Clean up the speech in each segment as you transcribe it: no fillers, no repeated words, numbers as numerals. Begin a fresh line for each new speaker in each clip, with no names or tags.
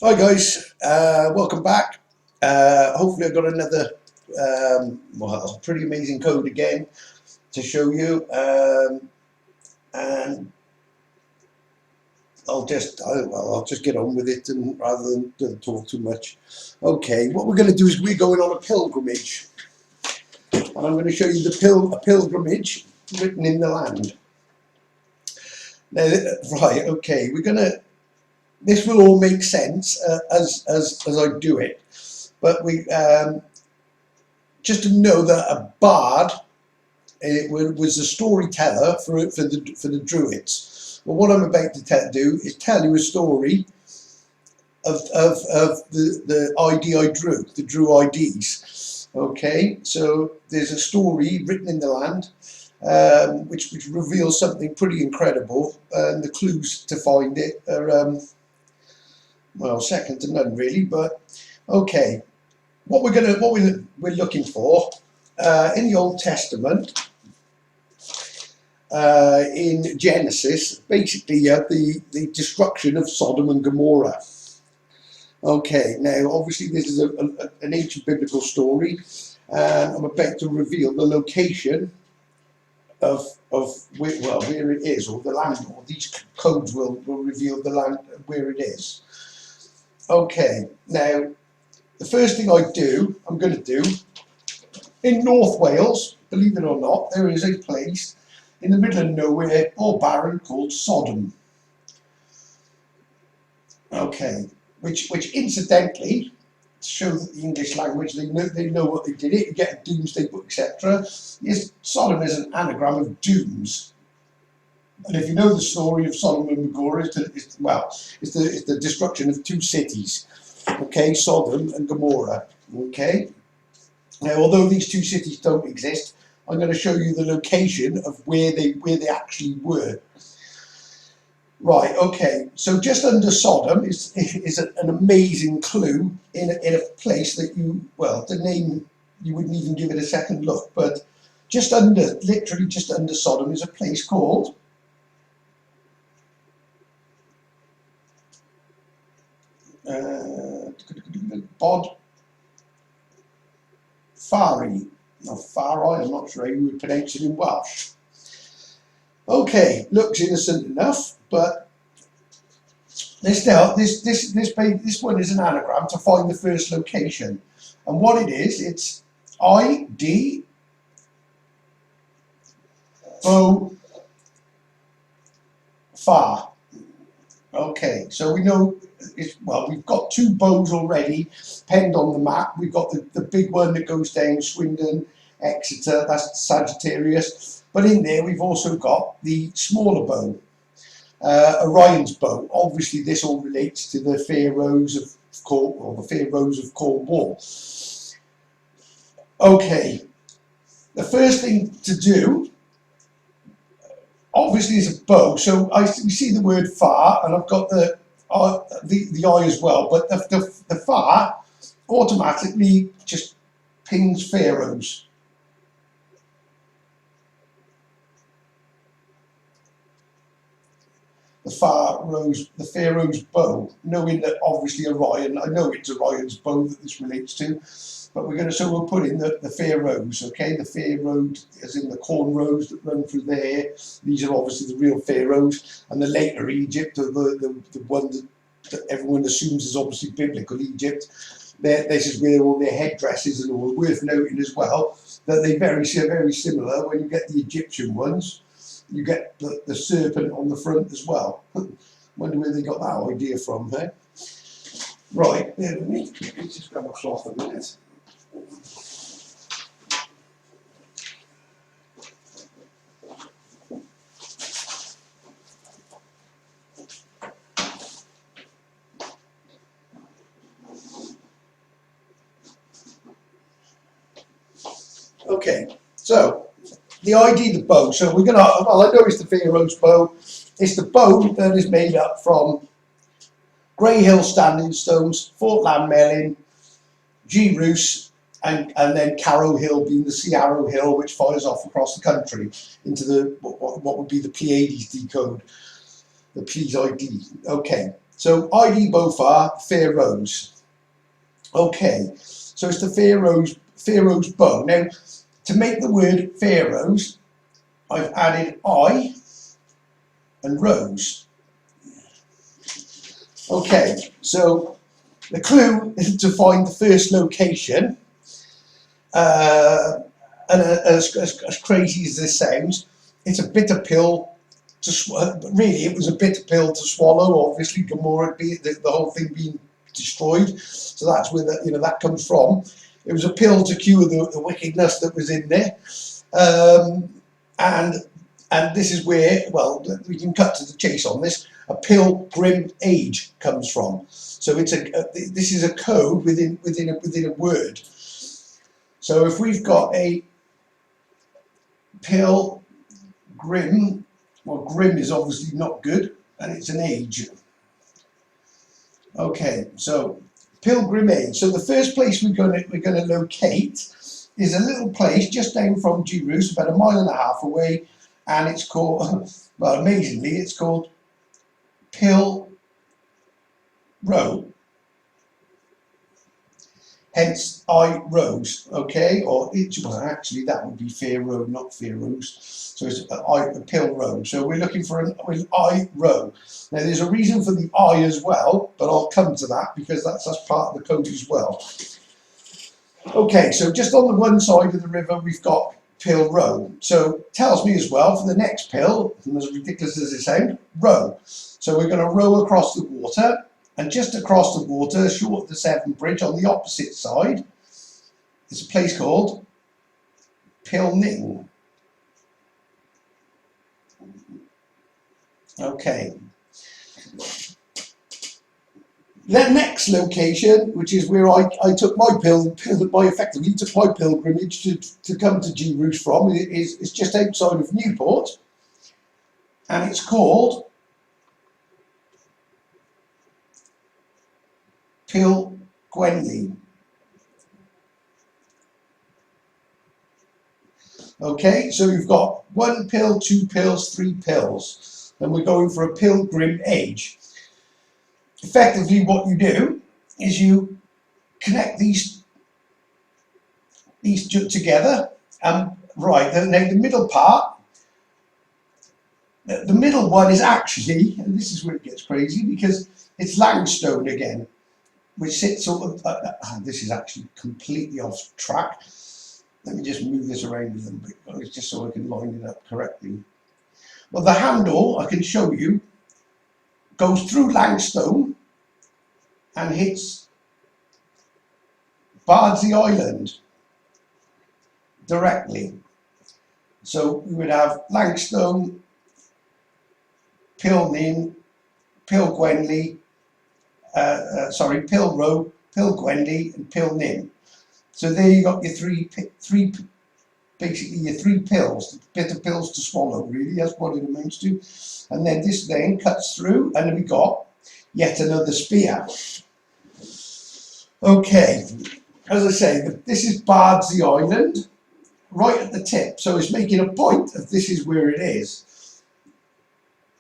Hi guys, welcome back. Hopefully I've got another pretty amazing code again to show you, and I'll just get on with it, and rather than talk too much. Okay, what we're going to do is we're going on a pilgrimage, and I'm going to show you a pilgrimage written in the land. Now, right, okay, this will all make sense as I do it, but just to know that a bard was a storyteller for the Druids. Well, what I'm about to do is tell you a story of the ID I drew, the Drew IDs. Okay, so there's a story written in the land which reveals something pretty incredible, and the clues to find it are well, second to none really. But okay, what we're looking for in the Old Testament, in Genesis, basically you have the destruction of Sodom and Gomorrah. Okay, now obviously this is an ancient biblical story, and I'm about to reveal the location of where it is, or the land, or these codes will reveal the land where it is. Okay, now the first thing I'm going to do, in North Wales, believe it or not, there is a place in the middle of nowhere, all barren, called Sodom. Okay, which incidentally, to show that the English language, they know what they did it, you get a doomsday book, etc. Yes, Sodom is an anagram of dooms. And if you know the story of Sodom and Gomorrah, it's the destruction of two cities. Okay, Sodom and Gomorrah. Okay. Now, although these two cities don't exist, I'm going to show you the location of where they actually were. Right. Okay. So just under Sodom is an amazing clue in a place that the name, you wouldn't even give it a second look, but literally just under Sodom is a place called Bod Fari. No, Fari, I'm not sure how you would pronounce it in Welsh. Okay, looks innocent enough, but this one is an anagram to find the first location. And what it is, it's ID Bo Far. Okay, so we know we've got two bows already penned on the map. We've got the big one that goes down Swindon, Exeter, that's Sagittarius. But in there we've also got the smaller bow, Orion's bow. Obviously this all relates to the Fair Rose of Cornwall. Okay, the first thing to do, obviously, is a bow. So we see the word far, and I've got the I as well, but the far automatically just pings pharaohs. The pharaoh's bow, knowing that obviously Orion, I know it's Orion's bow that this relates to, but we'll put in the fair roads. Okay, the fair road, as in the corn roads that run through there. These are obviously the real pharaohs, and the later Egypt, the one that everyone assumes is obviously biblical Egypt. This is where all their headdresses and all. Worth noting as well that they very similar. When you get the Egyptian ones, you get the serpent on the front as well. Wonder where they got that idea from there. Right, bear with me. Let's just grab a cloth a minute. Okay, so the ID of the bow. So I know it's the Pharaoh's bow. It's the bow that is made up from Grey Hill standing stones, Fort Llanmelin, G Roos, and then Carrow Hill being the Sea Arrow Hill, which fires off across the country into what would be the Pleiades decode, the Pleiades ID. Okay, So ID both are pharaohs. Okay, so it's the pharaoh's bow. Now, to make the word pharaohs, I've added I and rose. Okay, so the clue is to find the first location. And as crazy as this sounds, it's a bitter pill to swallow. Really, it was a bitter pill to swallow. Obviously, Gomorrah, the whole thing being destroyed, so that's where that comes from. It was a pill to cure the wickedness that was in there, and this is where, well, we can cut to the chase on this. A pilgrim age comes from. So it's this is a code within a word. So if we've got a pilgrim, well, grim is obviously not good, and it's an age. Okay, so pilgrim age. So the first place we're going to locate is a little place just down from Jerusalem, about 1.5 miles away, and it's called, well, amazingly, it's called Pill Row. Hence I rose, okay, or well, actually that would be Pharaoh, not Pharaohs. So it's a Pill Row. So we're looking for an I row. Now there's a reason for the I as well, but I'll come to that because that's part of the code as well. Okay, so just on the one side of the river we've got Pill Row. So it tells me as well for the next pill, and as ridiculous as it sounds, row. So we're going to row across the water. And just across the water, short of the Severn Bridge, on the opposite side, is a place called Pilning. Okay. The next location, which is where I took my effectively took my pilgrimage to come to Jerusalem from, is just outside of Newport, and it's called Pilgwenley. Okay, so you've got 1 pill, 2 pills, 3 pills, and we're going for a pilgrim age. Effectively, what you do is you connect these together, and right, now the middle part, the middle one is actually, and this is where it gets crazy, because it's Langstone again, which sits sort of, this is actually completely off track. Let me just move this around a little bit, just so I can line it up correctly. Well, the handle, I can show you, goes through Langstone and hits Bardsey Island directly. So we would have Langstone, Pilning, Pilgwenley, Pill Row, Pilgwenley, and Pilning. So there you got your basically your 3 pills, bitter pills to swallow, really, that's what it amounts to. And then this then cuts through, and then we got yet another spear. Okay, as I say, this is Bardsey Island, right at the tip, so it's making a point of this is where it is.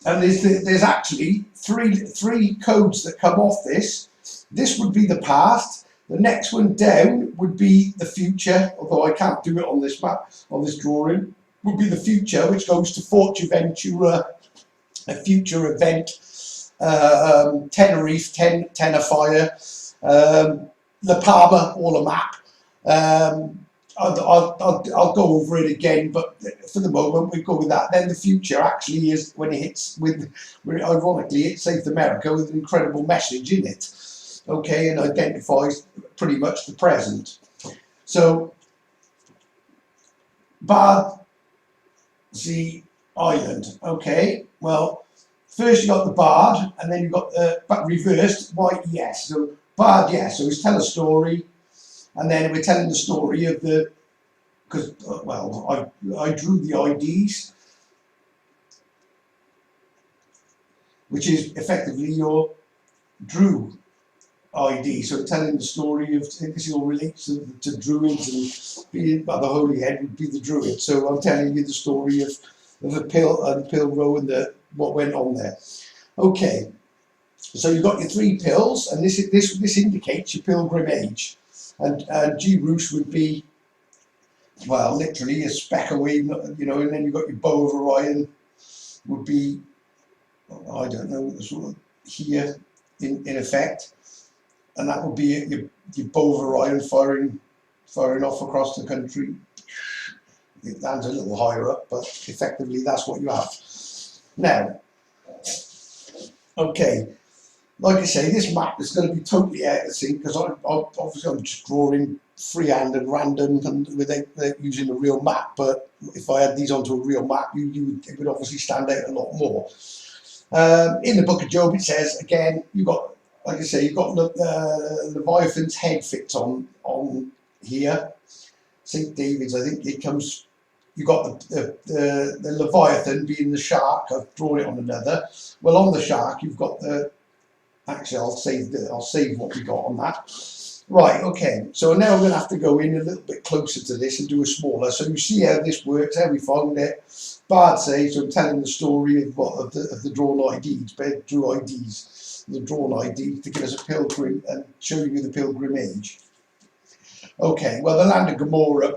And there's actually three codes that come off this. This would be the past. The next one down would be the future, although I can't do it on this map, on this drawing, would be the future, which goes to Forteventura, a future event, Tenerife, Tenerife, La Palma, all a map. I'll go over it again, but for the moment we go with that. Then the future actually is when it hits ironically, it South America with an incredible message in it. Okay, and identifies pretty much the present. So, Bardsey Island. Okay, well, first you got the Bard, and then you got the reversed white yes. So Bard yes. So it's tell a story, and then we're telling the story of the, because well, I drew the IDs, which is effectively your Drew ID, so telling the story of, this all relates to druids, and the holy head would be the druid. So I'm telling you the story of the pill and Pill Row and what went on there. Okay, So you've got your 3 pills, and this indicates your pilgrim age, and G-Rus would be, well, literally a speck away, you know, and then you've got your bow of Orion would be, I don't know, sort of here in effect, and that would be your bow of Orion firing off across the country. It lands a little higher up, but effectively that's what you have. Now, okay, like I say, this map is going to be totally out of sync because obviously I'm just drawing freehand and random and without using a real map. But if I had these onto a real map, it would obviously stand out a lot more. In the Book of Job, it says again, you've got, like I say, you've got Leviathan's head fits on here. St. David's, I think it comes. You've got the Leviathan being the shark. I've drawn it on another. Well, on the shark, you've got the. Actually, I'll save what we got on that. Right, okay. So now I'm going to have to go in a little bit closer to this and do a smaller. So you see how this works, how we found it. Bard says, so I'm telling the story of the drawn IDs, but drew IDs, the drawn IDs to give us a pilgrim and show you the pilgrim age. Okay, well, the land of Gomorrah,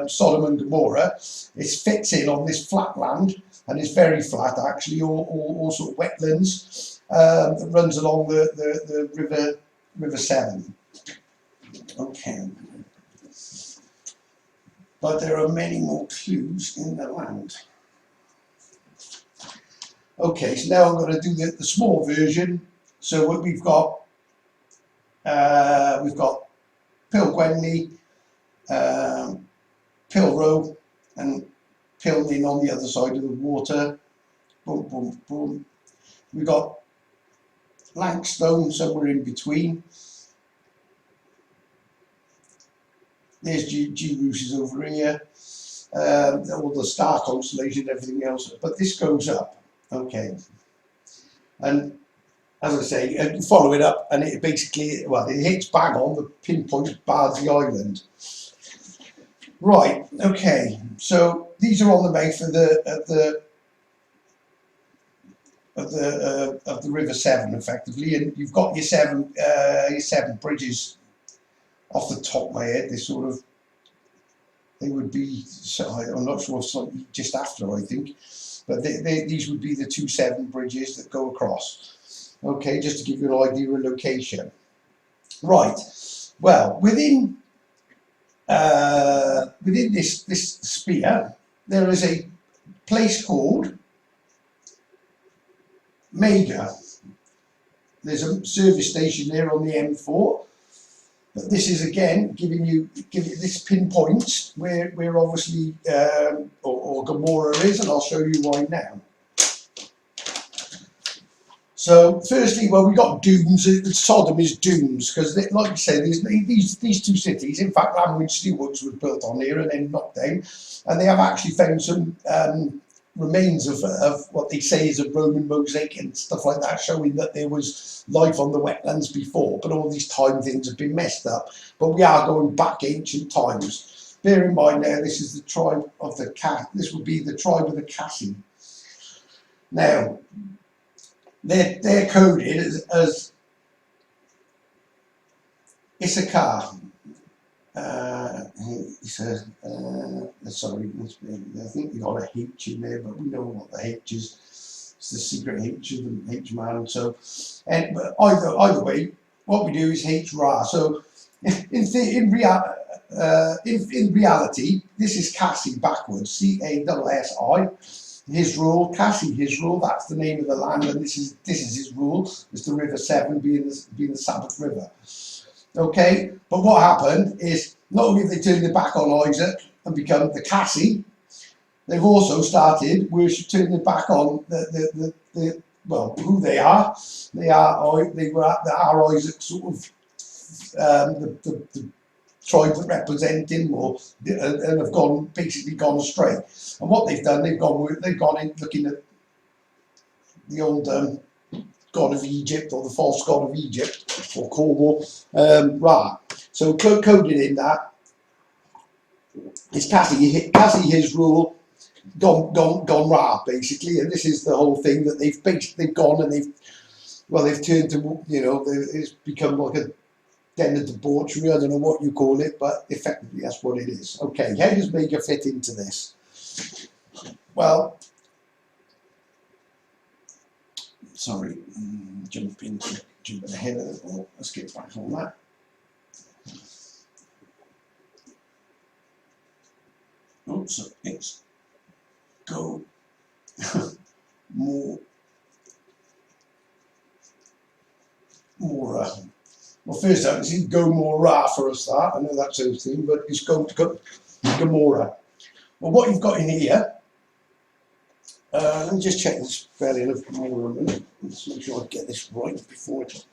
Sodom and Gomorrah, it fits in on this flat land, and it's very flat actually, all sort of wetlands that runs along the River Severn. Okay, but there are many more clues in the land. Okay, so now I'm going to do the small version. So what we've got Pilgwenley, Pilrow, and Pilnin on the other side of the water. Boom, boom, boom. We've got Lankstone somewhere in between. There's G-Rus is over here. All the star constellation, everything else. But this goes up. Okay. And as I say, you follow it up, and it basically, well, it hits bang on the pinpoint Bardsey Island. Right, okay, so these are on the mouth of the River Severn, effectively, and you've got your seven bridges off the top of my head. They would be, I'm not sure, slightly just after, I think, but these would be the 2 Severn bridges that go across. Okay, just to give you an idea of location. Right, well, within this sphere, there is a place called Mega. There's a service station there on the M4, but this is again giving you this pinpoints where obviously or Gomorrah is, and I'll show you why now. So firstly, well, we got dunes. Sodom is dunes because, like you say, these 2 cities. In fact, Ramwin Steelworks was built on here and then knocked down, and they have actually found some remains of what they say is a Roman mosaic and stuff like that, showing that there was life on the wetlands before. But all these time things have been messed up. But we are going back ancient times. Bear in mind now, this is the tribe of the Cat. This would be the tribe of the Cassi. Now, they're coded as Issachar. He says, sorry, I think we got a H in there, but we know what the H is. It's the secret H of the H man. So, but either way, what we do is H Ra. So, in reality, this is Cassi backwards, C-A-S-S-I. His rule, Cassi, his rule. That's the name of the land, and this is his rule. It's the River Severn being the Sabbath River. Okay, but what happened is not only have they turned their back on Isaac and become the Cassi, they've also started turning their back on the well, who they are. They are Isaac sort of the tribe that represent him, and have basically gone astray. And what they've done, they've gone in looking at the old god of Egypt, or the false god of Egypt, or Cornwall, Ra. So coded in that is Cassi his rule, gone Ra, basically. And this is the whole thing that they've gone and well, they've turned to, it's become like a den of debauchery. I don't know what you call it, but effectively that's what it is. Okay, how does Mega fit into this? Well, sorry, jumping ahead of it. Oh, let's get back on that. Oops, it's go more. Well, first out, it's Gomorrah for a start. I know that's a thing, but it's Gomorrah. Well, what you've got in here, let me just check the spelling of Gomorrah a minute. Let's make sure I get this right before it.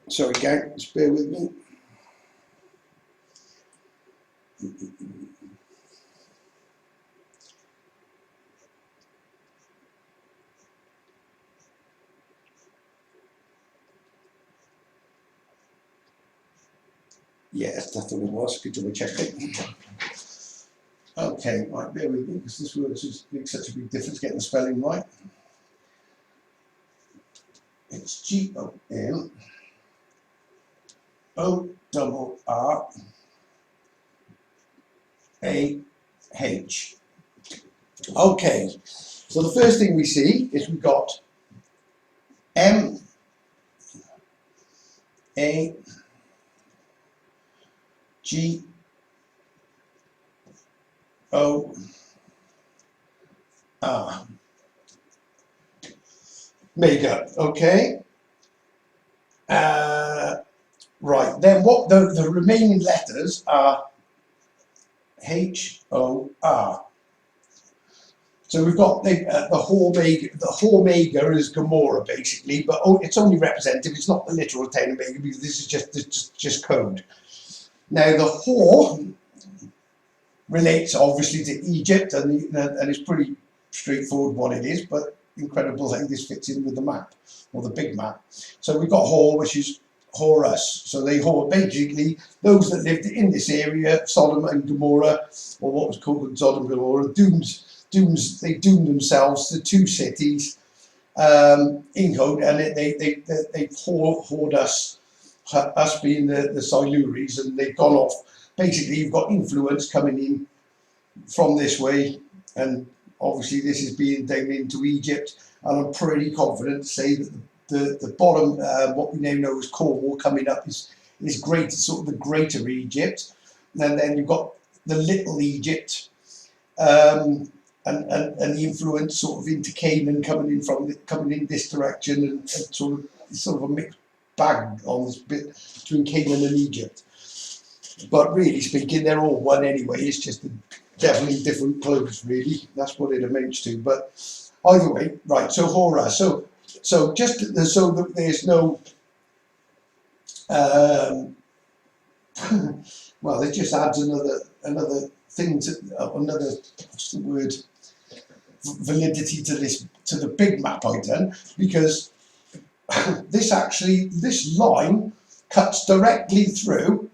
Sorry, gang, just bear with me. Yes, that's what it was. Good job I checked it. Okay, right, bear with me, because this word just makes such a big difference getting the spelling right. It's Gomorrah. Okay, so the first thing we see is we've got M-A G-O-R. Mega, okay. Right, then what the remaining letters are H-O-R. So we've got the Hormega. The Hormega is Gomorrah basically, but it's only representative. It's not the literal Taylor Mega, because this is just code. Now the Hor relates obviously to Egypt, and it's pretty straightforward what it is, but incredible how this fits in with the map, or the big map. So we've got Hor, which is Horus. So they basically those that lived in this area, Sodom and Gomorrah, or what was called Sodom and Gomorrah, they doomed themselves to two cities in code, and they hoard us being the Silures, and they've gone off. Basically, you've got influence coming in from this way, and obviously this is being down into Egypt, and I'm pretty confident to say that the bottom, what we now know as Cornwall, coming up is greater, sort of the greater Egypt, and then you've got the little Egypt, and the influence sort of into Canaan coming in this direction, and sort of a mixed bag on this bit between Canaan and Egypt. But really speaking, they're all one anyway. It's just definitely different clothes, really. That's what it amounts to. But either way, right. So Horus. So just so that there's no. Well, it just adds another thing to another, what's the word, validity to the big map I've done, because this line cuts directly through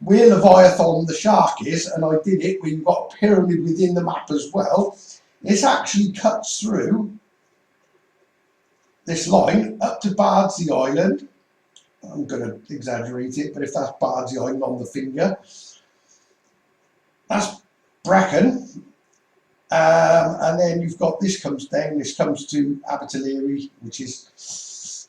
where Leviathan the shark is, and I did it. We've got a pyramid within the map as well. It actually cuts through this line up to Bardsey Island. I'm going to exaggerate it, but if that's Bardsey Island on the finger, that's Brecon. And then you've got this comes down, this comes to Abertillery, which is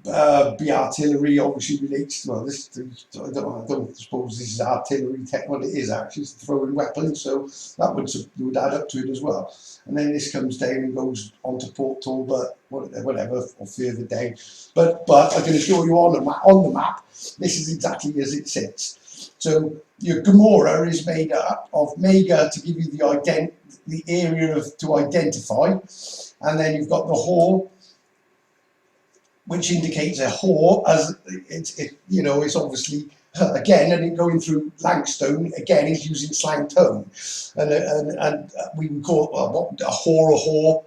artillery, obviously relates to, well, this, I don't suppose this is artillery tech, well it is actually, it's throwing weapons, so that would add up to it as well. And then this comes down and goes onto Port Talbot, whatever, or further down. But I'm going to show you on the map, this is exactly as it sits. So your Gomorrah is made up of Mega to give you the area to identify, and then you've got the Hor, which indicates a Hor as it's obviously again, and it going through Langstone again is using slang tone, and we would call it a Hor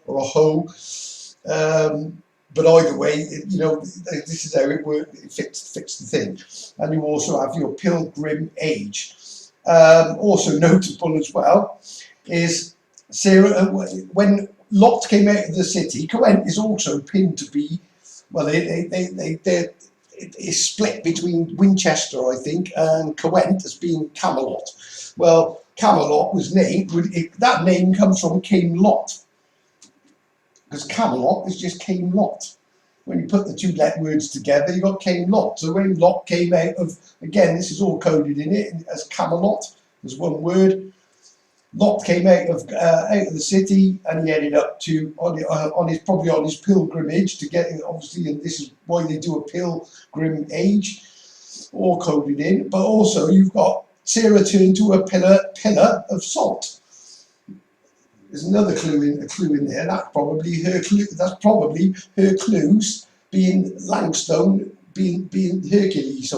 or a Ho. But either way, this is how it works. It fits the thing. And you also have your pilgrim age. Also notable as well is Sarah, when Lot came out of the city. Gwent is also pinned to be, well, it's split between Winchester, I think, and Gwent as being Camelot. Well, Camelot was named, that name comes from King Lot, because Camelot is just King Lot. When you put the two words together, you got King Lot. So when Lot came out of, again, this is all coded in it as Camelot, as one word. Lot came out of the city, and he headed up to probably on his pilgrimage to get, obviously, and this is why they do a pilgrim age, all coded in. But also you've got Sarah turned to a pillar of salt. There's another clue in there. That's probably her clue. That's probably her clues being Langstone, being Hercules,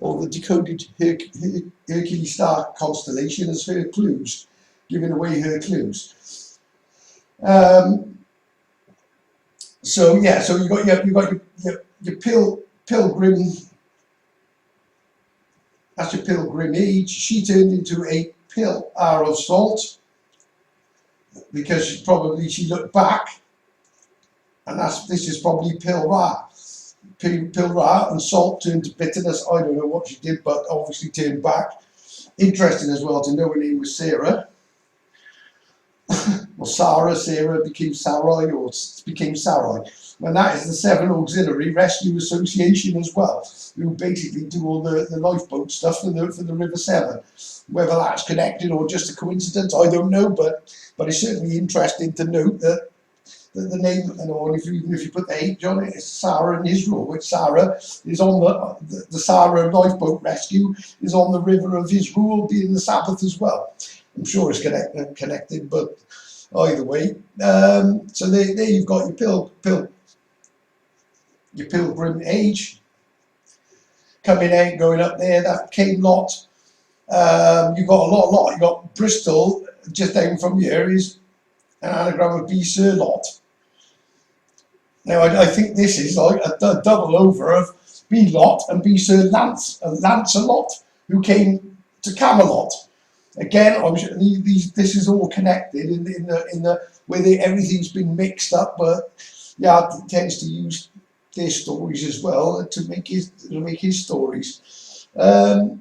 or the decoded Hercules star constellation as her clues, giving away her clues. So yeah, so you got your pilgrim. That's your pilgrimage. She turned into a pillar of salt because she looked back, and this is probably Pilra, and salt turned to bitterness. I don't know what she did, but obviously turned back. Interesting as well to know her name was Sarah. Or Sarah became Sarai, or became Sarai. And that is the Severn Auxiliary Rescue Association as well, who basically do all the lifeboat stuff for the River Severn. Whether that's connected or just a coincidence, I don't know, but it's certainly interesting to note that the name, and if you put the H on it, it's Sarah and Israel, which Sarah is on the Sarah lifeboat rescue is on the river of Israel, being the Sabbath as well. I'm sure it's connected, but either way. So there you've got your pilgrim age coming out, going up there. That came Lot. You've got a lot. You've got Bristol, just down from here, is an anagram of B. Sir Lot. Now, I think this is like a double over of B. Lot and B. Sir Lancelot, who came to Camelot. Again, I'm sure this is all connected in the where everything's been mixed up, but yeah, it tends to use their stories as well to make his stories. What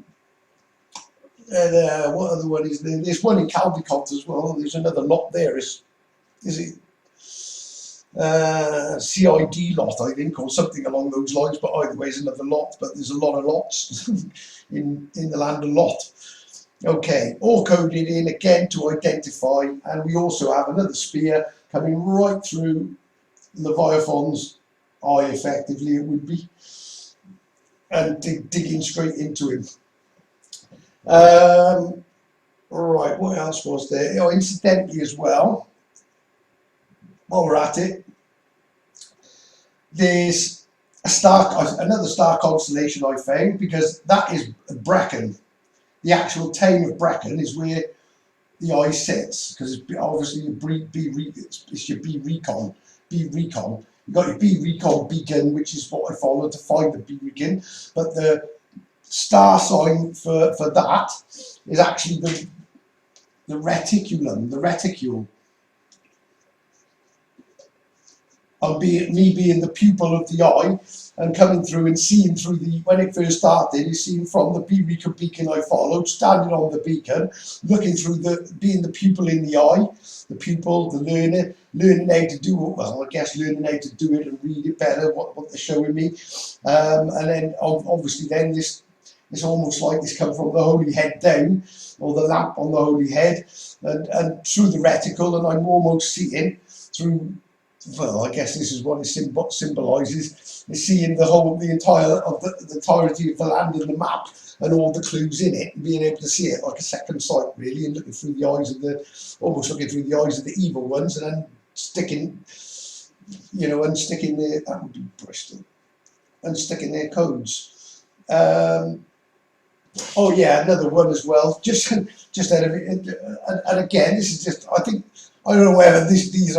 other one is there? There's one in Caldecott as well. There's another lot there. Is it CID lot, I think, or something along those lines? But either way, it's another lot. But there's a lot of lots in the land of Lot. Okay, all coded in again to identify, and we also have another spear coming right through Leviathan's eye, effectively it would be, and digging straight into him. Right, what else was there? Oh, incidentally as well, while we're at it, there's another star constellation I found, because that is Brecon. The actual town of Brecon is where the eye sits, because it's obviously it's your B Recon. You've got your B Recon beacon, which is what I followed to find the B beacon, but the star sign for that is actually the reticule. Me being the pupil of the eye and coming through and seeing through when it first started, is seen from the B beacon I followed, standing on the beacon, looking through being the pupil in the eye, the pupil, the learner, learning how to do it, well, I guess learning how to do it and read it better, what they're showing me. And then obviously then it's almost like it's come from the holy head down, or the lamp on the holy head, and through the reticle, and I'm almost seeing through, well, I guess this is what it symbolises, is seeing the entirety of the land and the map and all the clues in it, and being able to see it like a second sight, really, and looking through the eyes of the evil ones, and then sticking their, that would be Bristol, and sticking their codes. Oh yeah, another one as well. Just out of it, and again, this is just, I don't know whether this is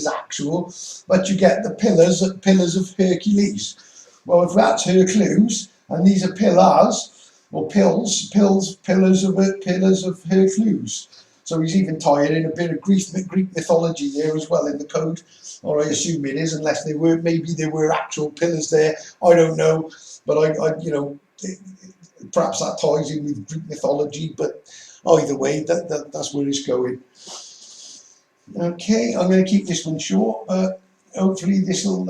actual, but you get the pillars of Hercules. Well, if that's her clues, and these are pillars or pillars of Hercules. So he's even tying in a bit of Greek mythology there as well in the code, or I assume it is, unless they were, maybe there were actual pillars there. I don't know, but I you know, perhaps that ties in with Greek mythology. But either way, that's where it's going. Okay, I'm going to keep this one short. Hopefully, this will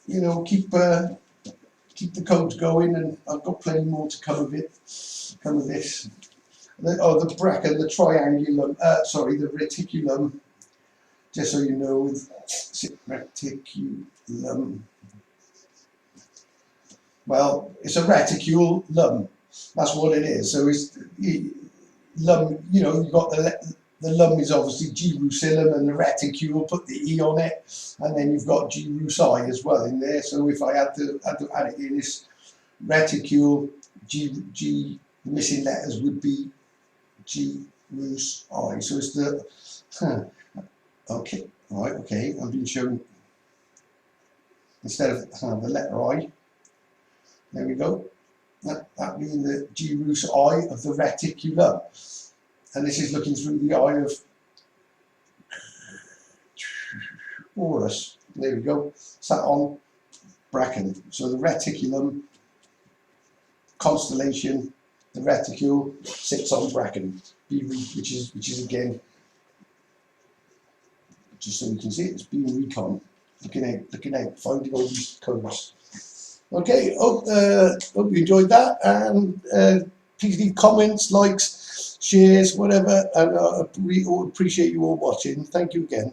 you know, keep the codes going, and I've got plenty more to come of it. Come of this. The bracket, the triangulum. Sorry, the reticulum. Just so you know, with reticulum. Well, it's a reticulum. That's what it is. So it's lum. You know, you've got the lum is obviously Jerusalem, and the reticule, put the E on it, and then you've got Jerusai as well in there. So if I had to add it in, this reticule, the missing letters would be Jerusai. So it's the, okay, right, okay, I've been shown, instead of the letter I, there we go, that being the Jerusai of the reticulum. And this is looking through the eye of Horus. There we go. Sat on Bracken. So the reticulum constellation, the reticule sits on Bracken, which is again, just so you can see it, it's being recon. Looking out, finding all these codes. Okay, hope you enjoyed that, and please leave comments, likes, shares, whatever, and I appreciate you all watching. Thank you again.